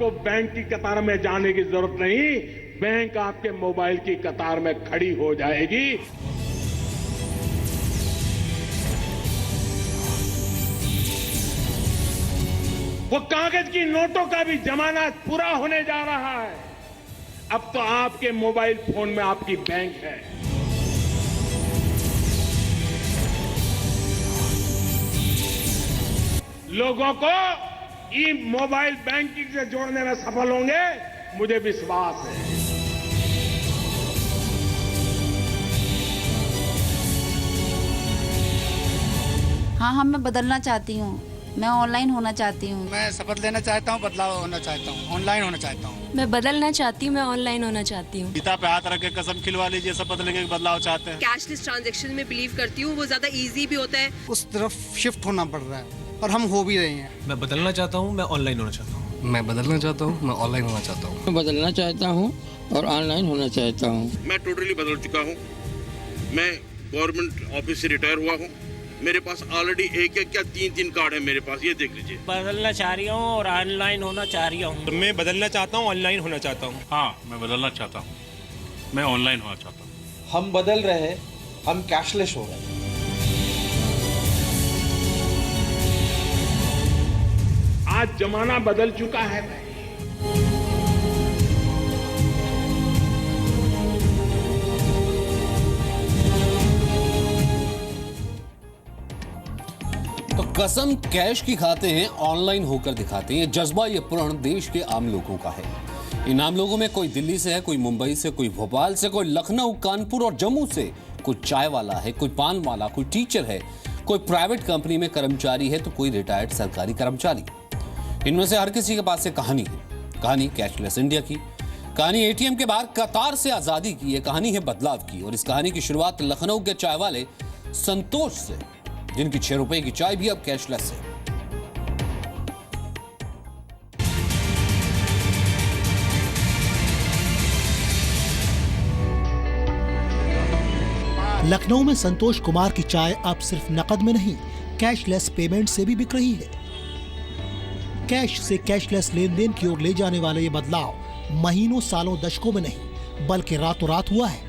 आपको बैंक की कतार में जाने की जरूरत नहीं, बैंक आपके मोबाइल की कतार में खड़ी हो जाएगी। वो कागज की नोटों का भी जमाना पूरा होने जा रहा है। अब तो आपके मोबाइल फोन में आपकी बैंक है। लोगों को ई मोबाइल बैंकिंग से जोड़ने में सफल होंगे, मुझे विश्वास है। हाँ, मैं बदलना चाहती हूँ। मैं ऑनलाइन होना चाहती हूँ। मैं शपथ लेना चाहता हूँ, बदलाव होना चाहता हूँ, ऑनलाइन होना चाहता हूँ। मैं बदलना चाहती हूँ, मैं ऑनलाइन होना चाहती हूँ। गीता पे हाथ रख के कसम खिलवा लीजिए, शपथ लेंगे बदलाव चाहते हैं। कैशलेस ट्रांजैक्शन में बिलीव करती हूँ, वो ज्यादा इजी भी होता है। उस तरफ शिफ्ट होना पड़ रहा है और हम हो भी रहे हैं। मैं बदलना चाहता हूँ, मैं ऑनलाइन होना चाहता हूँ। मैं बदलना चाहता हूँ, मैं ऑनलाइन होना चाहता हूँ। मैं बदलना चाहता हूँ और ऑनलाइन होना चाहता हूँ। मैं टोटली बदल चुका हूँ। मैं गवर्नमेंट ऑफिस से रिटायर हुआ हूँ। मेरे पास ऑलरेडी एक या तीन कार्ड है मेरे पास, ये देख लीजिए। बदलना चाह रही हूँ और ऑनलाइन होना चाह रही हूँ। मैं बदलना चाहता हूँ, ऑनलाइन होना चाहता हूँ। हाँ, मैं बदलना चाहता हूँ, मैं ऑनलाइन होना चाहता हूँ। हम बदल रहे हैं, हम कैशलेस हो रहे हैं। आज जमाना बदल चुका है भाई। तो कसम कैश की खाते हैं, ऑनलाइन होकर दिखाते हैं। ये जज्बा, ये प्रण देश के आम लोगों का है। इन आम लोगों में कोई दिल्ली से है, कोई मुंबई से, कोई भोपाल से, कोई लखनऊ, कानपुर और जम्मू से, कोई चाय वाला है, कोई पान वाला, कोई टीचर है, कोई प्राइवेट कंपनी में कर्मचारी है, तो कोई रिटायर्ड सरकारी कर्मचारी। इनमें से हर किसी के पास से कहानी है। कहानी कैशलेस इंडिया की, कहानी एटीएम के बाहर कतार से आजादी की, ये कहानी है बदलाव की। और इस कहानी की शुरुआत लखनऊ के चाय वाले संतोष से, जिनकी 6 रुपए की चाय भी अब कैशलेस है। लखनऊ में संतोष कुमार की चाय अब सिर्फ नकद में नहीं, कैशलेस पेमेंट से भी बिक रही है। कैश से कैशलेस लेन देन की ओर ले जाने वाला ये बदलाव महीनों, सालों, दशकों में नहीं, बल्कि रातों रात हुआ है।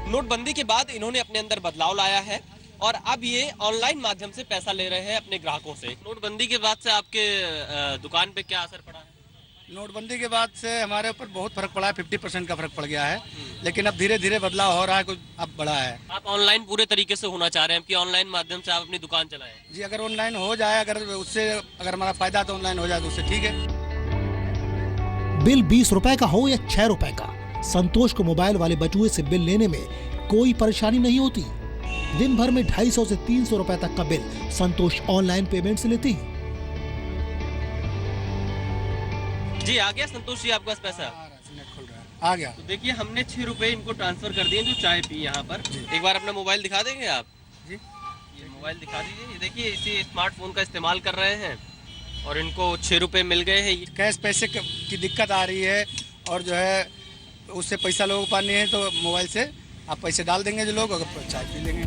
नोटबंदी के बाद इन्होंने अपने अंदर बदलाव लाया है और अब ये ऑनलाइन माध्यम से पैसा ले रहे हैं अपने ग्राहकों से। नोटबंदी के बाद से आपके दुकान पे क्या असर पड़ा है? नोटबंदी के बाद से हमारे ऊपर बहुत फर्क पड़ा है, 50% का फर्क पड़ गया है। लेकिन अब धीरे धीरे बदलाव हो रहा है, कुछ अब बढ़ा है। आप ऑनलाइन पूरे तरीके से होना चाह रहे हैं कि ऑनलाइन माध्यम से आप अपनी दुकान चलाएं? जी, अगर ऑनलाइन हो जाए, अगर हमारा फायदा तो ऑनलाइन हो जाए तो उससे ठीक है। बिल 20 रुपए का हो या 6 रुपए का, संतोष को मोबाइल वाले बटुए से बिल लेने में कोई परेशानी नहीं होती। दिन भर में 250 से 300 रुपए तक का बिल संतोष ऑनलाइन पेमेंट से लेते हैं। जी, आ गया संतोष जी आपके पास पैसा? आ गया। तो देखिए, हमने 6 रुपए इनको ट्रांसफर कर दिए जो चाय पी यहाँ पर। एक बार अपना मोबाइल दिखा देंगे आप? जी, ये मोबाइल दिखा दीजिए। ये देखिए, इसी स्मार्टफोन का इस्तेमाल कर रहे हैं और इनको 6 रुपए मिल गए हैं। कैश पैसे की दिक्कत आ रही है और जो है उससे पैसा लोगों को पानी है, तो मोबाइल से आप पैसे डाल देंगे जो लोग, अगर चाय पी लेंगे।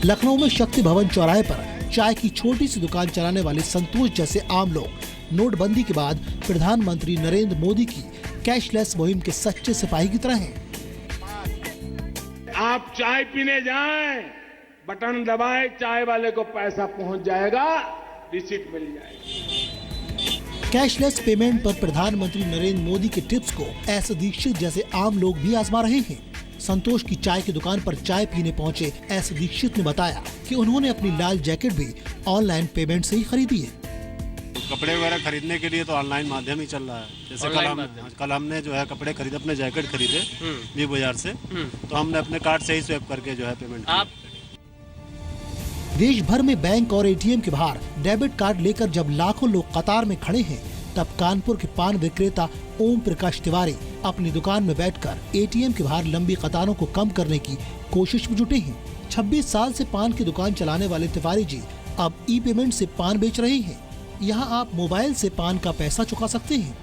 लखनऊ में शक्ति भवन चौराहे पर चाय की छोटी सी दुकान चलाने वाले संतोष जैसे आम लोग नोटबंदी के बाद प्रधानमंत्री नरेंद्र मोदी की कैशलेस मुहिम के सच्चे सिपाही की तरह हैं। आप चाय पीने जाएं, बटन दबाएं, चाय वाले को पैसा पहुंच जाएगा, रिसीट मिल जाएगी। कैशलेस पेमेंट पर प्रधानमंत्री नरेंद्र मोदी के टिप्स को एस दीक्षित जैसे आम लोग भी आजमा रहे हैं। संतोष की चाय की दुकान पर चाय पीने पहुंचे एस दीक्षित ने बताया कि उन्होंने अपनी लाल जैकेट भी ऑनलाइन पेमेंट से ही खरीदी है। कपड़े वगैरह खरीदने के लिए तो ऑनलाइन माध्यम ही चल रहा है। जैसे कल हमने जो है कपड़े खरीदे, अपने जैकेट खरीदे वी बाजार से, तो हमने अपने कार्ड से ही स्वैप करके जो है पेमेंट किया। देश भर में बैंक और एटीएम के बाहर डेबिट कार्ड लेकर जब लाखों लोग कतार में खड़े हैं, तब कानपुर के पान विक्रेता ओम प्रकाश तिवारी अपनी दुकान में बैठकर एटीएम के बाहर लंबी कतारों को कम करने की कोशिश में जुटे हैं। 26 साल से पान की दुकान चलाने वाले तिवारी जी अब ई पेमेंट से पान बेच रहे हैं। यहाँ आप मोबाइल से पान का पैसा चुका सकते हैं।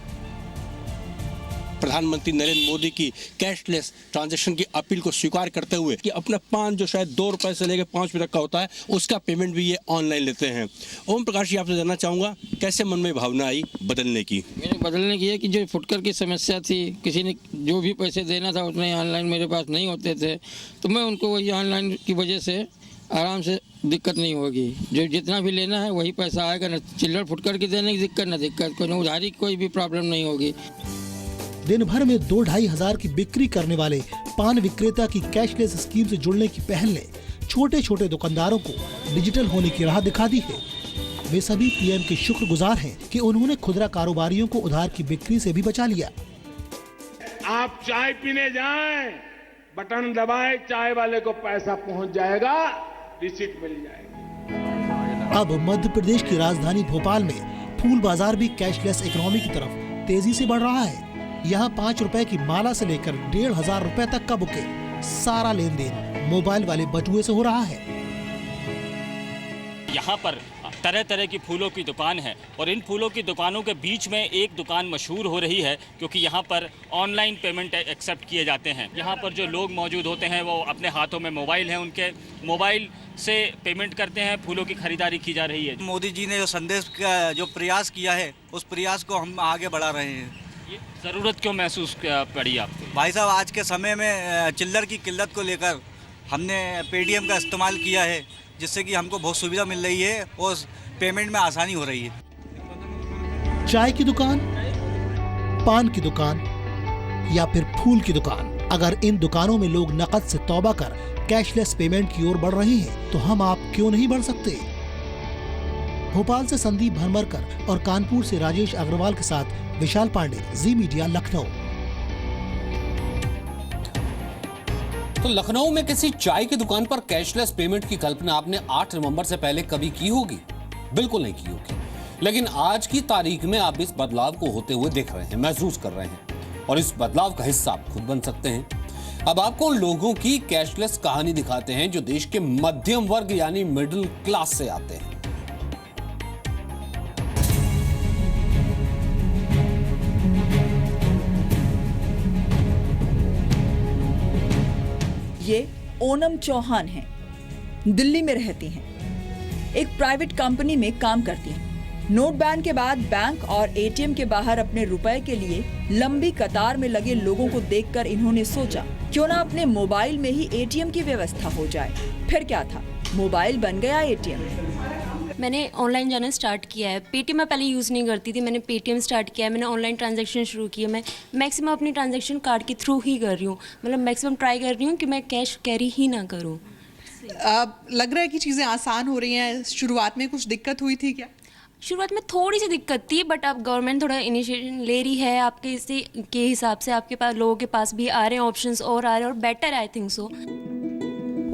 प्रधानमंत्री नरेंद्र मोदी की कैशलेस ट्रांजैक्शन की अपील को स्वीकार करते हुए कि अपना पान जो शायद 2 रुपए से लेकर 5 रुपए तक का होता है उसका पेमेंट भी ये ऑनलाइन लेते हैं। ओम प्रकाश जी, आपसे जानना चाहूँगा कैसे मन में भावना आई बदलने की? मैंने बदलने की है कि जो फुटकर की समस्या थी, किसी ने जो भी पैसे देना था उतने ऑनलाइन मेरे पास नहीं होते थे, तो मैं उनको वही ऑनलाइन की वजह से आराम से दिक्कत नहीं होगी। जो जितना भी लेना है वही पैसा आएगा, ना चिल्लर फुटकर की देने की दिक्कत, ना दिक्कत कोई, ना उधारी कोई भी प्रॉब्लम नहीं होगी। दिन भर में 2-2.5 हजार की बिक्री करने वाले पान विक्रेता की कैशलेस स्कीम से जुड़ने की पहल ने छोटे छोटे दुकानदारों को डिजिटल होने की राह दिखा दी है। वे सभी पीएम के शुक्रगुजार हैं कि उन्होंने खुदरा कारोबारियों को उधार की बिक्री से भी बचा लिया। आप चाय पीने जाएं, बटन दबाएं, चाय वाले को पैसा पहुंच जाएगा, रिसीट मिल जाएगी। अब मध्य प्रदेश की राजधानी भोपाल में फूल बाजार भी कैशलेस इकोनॉमी की तरफ तेजी से बढ़ रहा है। यहाँ 5 रुपए की माला से लेकर 1,500 रुपए तक का बुके, सारा लेन देन मोबाइल वाले बटुए से हो रहा है। यहाँ पर तरह तरह की फूलों की दुकान है और इन फूलों की दुकानों के बीच में एक दुकान मशहूर हो रही है क्योंकि यहाँ पर ऑनलाइन पेमेंट एक्सेप्ट किए जाते हैं। यहाँ पर जो लोग मौजूद होते हैं वो अपने हाथों में मोबाइल है, उनके मोबाइल से पेमेंट करते हैं, फूलों की खरीदारी की जा रही है। मोदी जी ने जो संदेश का जो प्रयास किया है उस प्रयास को हम आगे बढ़ा रहे हैं। ये ज़रूरत क्यों महसूस पड़ी आपको? भाई साहब, आज के समय में चिल्लर की किल्लत को लेकर हमने पेटीएम का इस्तेमाल किया है, जिससे कि हमको बहुत सुविधा मिल रही है और पेमेंट में आसानी हो रही है। चाय की दुकान, पान की दुकान या फिर फूल की दुकान, अगर इन दुकानों में लोग नकद से तौबा कर कैशलेस पेमेंट की ओर बढ़ रहे हैं तो हम आप क्यों नहीं बढ़ सकते? भोपाल से संदीप भरमरकर और कानपुर से राजेश अग्रवाल के साथ विशाल पांडे, जी मीडिया, लखनऊ। तो लखनऊ में किसी चाय की दुकान पर कैशलेस पेमेंट की कल्पना आपने 8 नवंबर से पहले कभी की होगी? बिल्कुल नहीं की होगी। लेकिन आज की तारीख में आप इस बदलाव को होते हुए देख रहे हैं, महसूस कर रहे हैं और इस बदलाव का हिस्सा आप खुद बन सकते हैं। अब आपको लोगों की कैशलेस कहानी दिखाते हैं जो देश के मध्यम वर्ग यानी मिडिल क्लास से आते हैं। ये ओनम चौहान हैं, दिल्ली में रहती हैं, एक प्राइवेट कंपनी में काम करती हैं। नोट बैन के बाद बैंक और एटीएम के बाहर अपने रुपए के लिए लंबी कतार में लगे लोगों को देखकर इन्होंने सोचा क्यों ना अपने मोबाइल में ही एटीएम की व्यवस्था हो जाए। फिर क्या था, मोबाइल बन गया एटीएम। मैंने ऑनलाइन जाना स्टार्ट किया है। पेटीएम मैं पहले यूज़ नहीं करती थी, मैंने पेटीएम स्टार्ट किया है। मैंने ऑनलाइन ट्रांजैक्शन शुरू किया। मैं मैक्सिमम अपनी ट्रांजैक्शन कार्ड के थ्रू ही कर रही हूँ, मतलब मैक्सिमम ट्राई कर रही हूँ कि मैं कैश कैरी ही ना करूँ। लग रहा है कि चीज़ें आसान हो रही हैं। शुरुआत में कुछ दिक्कत हुई थी क्या? शुरुआत में थोड़ी सी दिक्कत थी, बट अब गवर्नमेंट थोड़ा इनिशिएटिव ले रही है आपके इसे के हिसाब से। आपके पास लोगों के पास भी आ रहे हैं ऑप्शंस और आ रहे हैं और better I think so.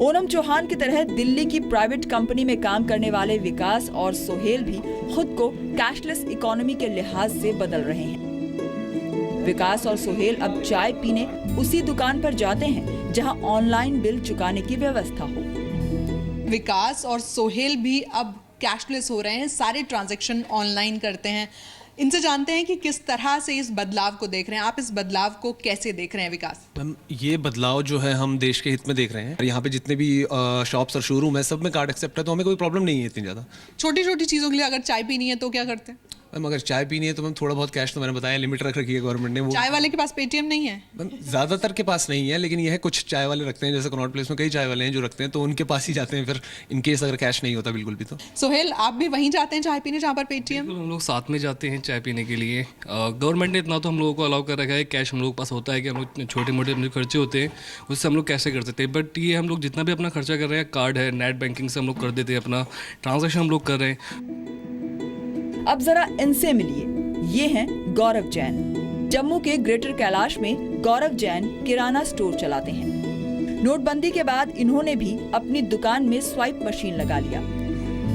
Onam Chauhan की तरह दिल्ली की प्राइवेट कंपनी में काम करने वाले विकास और सोहेल भी खुद को कैशलेस इकोनॉमी के लिहाज से बदल रहे हैं। विकास और सोहेल अब चाय पीने उसी दुकान पर जाते हैं जहां ऑनलाइन बिल चुकाने की व्यवस्था हो। विकास और सोहेल भी अब कैशलेस हो रहे हैं, सारे ट्रांजैक्शन ऑनलाइन करते हैं। इनसे जानते हैं कि किस तरह से इस बदलाव को देख रहे हैं। आप इस बदलाव को कैसे देख रहे हैं विकास? मैम, ये बदलाव जो है हम देश के हित में देख रहे हैं। यहाँ पे जितने भी शॉप्स और शोरूम है सब में कार्ड एक्सेप्ट है, तो हमें कोई प्रॉब्लम नहीं है इतनी ज़्यादा। छोटी छोटी चीज़ों के लिए अगर चाय पीनी है तो क्या करते हैं? मैम, अगर चाय पीनी है तो मैम थोड़ा बहुत कैश, तो मैंने बताया लिमिट रख रखी है गवर्नमेंट ने। वो चाय वाले के पास पेटीएम नहीं है? मैम, ज़्यादातर के पास नहीं है, लेकिन यह कुछ चाय वाले रखते हैं, जैसे कनॉट प्लेस में कई चाय वाले हैं जो रखते हैं, तो उनके पास ही जाते हैं फिर इनकेस अगर कैश नहीं होता बिल्कुल भी। तो सोहेल, आप भी वहीं जाते हैं चाय पीने जहाँ पर पेटीएम? हम लोग साथ में जाते हैं चाय पीने के लिए। गवर्नमेंट ने इतना तो हम लोगों को अलाउ कर रखा है, कैश हम लोग के पास होता है कि हम लोग छोटे मोटे अपने खर्चे होते हैं उससे हम लोग कैसे कर सकते हैं। बट ये हम लोग जितना भी अपना खर्चा कर रहे हैं, कार्ड है, नेट बैंकिंग से हम लोग कर देते हैं, अपना ट्रांजेक्शन हम लोग कर रहे हैं। अब जरा इनसे मिलिए। ये हैं गौरव जैन। जम्मू के ग्रेटर कैलाश में गौरव जैन किराना स्टोर चलाते हैं। नोटबंदी के बाद इन्होंने भी अपनी दुकान में स्वाइप मशीन लगा लिया।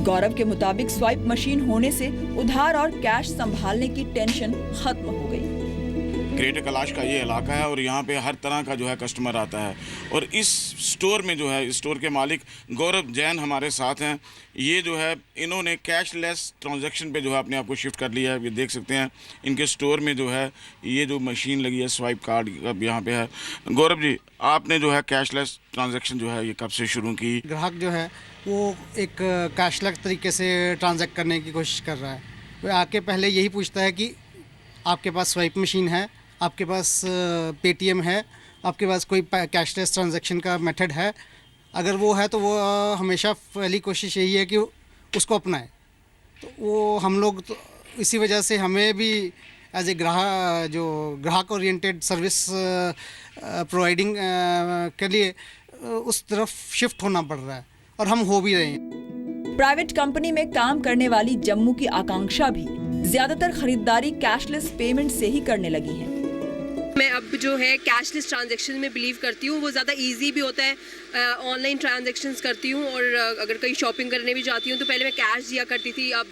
गौरव के मुताबिक स्वाइप मशीन होने से उधार और कैश संभालने की टेंशन खत्म हो गई। ग्रेटर कैलाश का ये इलाका है और यहाँ पे हर तरह का जो है कस्टमर आता है। और इस स्टोर में जो है, इस स्टोर के मालिक गौरव जैन हमारे साथ हैं। ये जो है इन्होंने कैशलेस ट्रांजैक्शन पे जो है अपने आप को शिफ्ट कर लिया है। ये देख सकते हैं इनके स्टोर में जो है ये जो मशीन लगी है स्वाइप कार्ड अब यहाँ पे है। गौरव जी, आपने जो है कैशलेस ट्रांजैक्शन जो है ये कब से शुरू की? ग्राहक जो है वो एक कैशलेस तरीके से ट्रांजैक्ट करने की कोशिश कर रहा है। वो आके पहले यही पूछता है कि आपके पास स्वाइप मशीन है, आपके पास पेटीएम है, आपके पास कोई कैशलेस ट्रांजैक्शन का मेथड है। अगर वो है तो वो हमेशा पहली कोशिश यही है कि उसको अपनाए। तो वो हम लोग तो इसी वजह से हमें भी एज ए ग्राहक ओरिएंटेड सर्विस प्रोवाइडिंग के लिए उस तरफ शिफ्ट होना पड़ रहा है और हम हो भी रहे हैं। प्राइवेट कंपनी में काम करने वाली जम्मू की आकांक्षा भी ज्यादातर खरीदारी कैशलेस पेमेंट से ही करने लगी है। मैं अब जो है कैशलेस ट्रांजैक्शन में बिलीव करती हूँ, वो ज़्यादा इजी भी होता है। ऑनलाइन ट्रांजैक्शंस करती हूँ और अगर कहीं शॉपिंग करने भी जाती हूँ तो पहले मैं कैश दिया करती थी, अब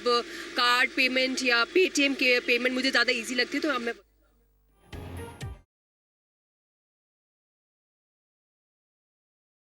कार्ड पेमेंट या पेटीएम के पेमेंट मुझे ज़्यादा इजी लगती है, तो अब मैं